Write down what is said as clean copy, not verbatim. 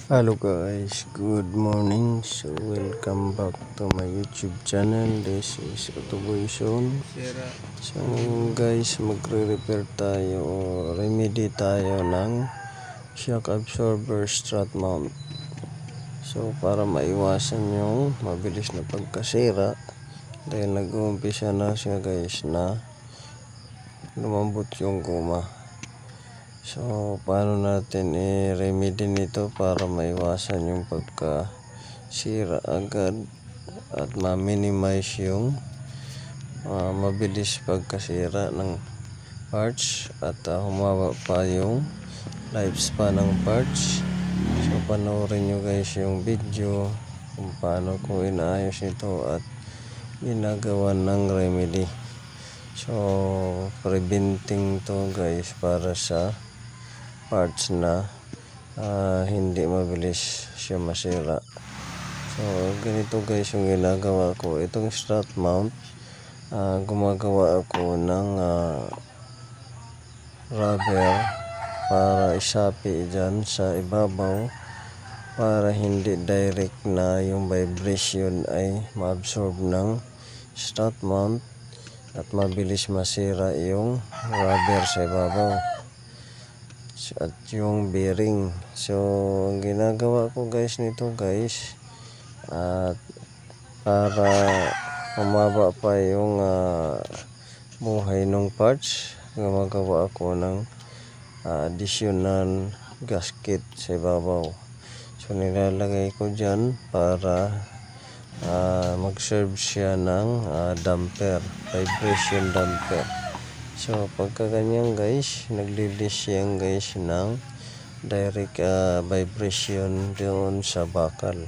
Hello guys, good morning. So welcome back to my YouTube channel. This is Otoboy Zone. So guys, magre-repair tayo o remedy tayo ng shock absorber strut mount. So para maiwasan yung mabilis na pagkasira, dahil nag-uumpisa na siya guys na lumambot yung guma. So, paano natin i-remedy nito para maiwasan yung pagkasira agad at ma-minimize yung mabilis pagkasira ng parts at humaba pa yung lifespan ng parts. So, panoorin nyo guys yung video kung paano ko inaayos ito at ginagawa ng remedy. So, preventing to guys para sa parts na hindi mabilis siya masira. So ganito guys yung ginagawa ko. Itong strut mount, gumagawa ako ng rubber para isapi dyan sa ibabaw para hindi direct na yung vibration ay ma-absorb ng strut mount at mabilis masira yung rubber sa ibabaw at yung bearing. So ang ginagawa ko guys nito guys, at para humaba pa yung buhay ng parts, gumagawa ako ng additional gasket sa ibabaw. So nilalagay ko dyan para mag-serve siya ng damper, vibration damper. So pagka ganyan guys, nag-release yan guys ng direct vibration doon sa bakal.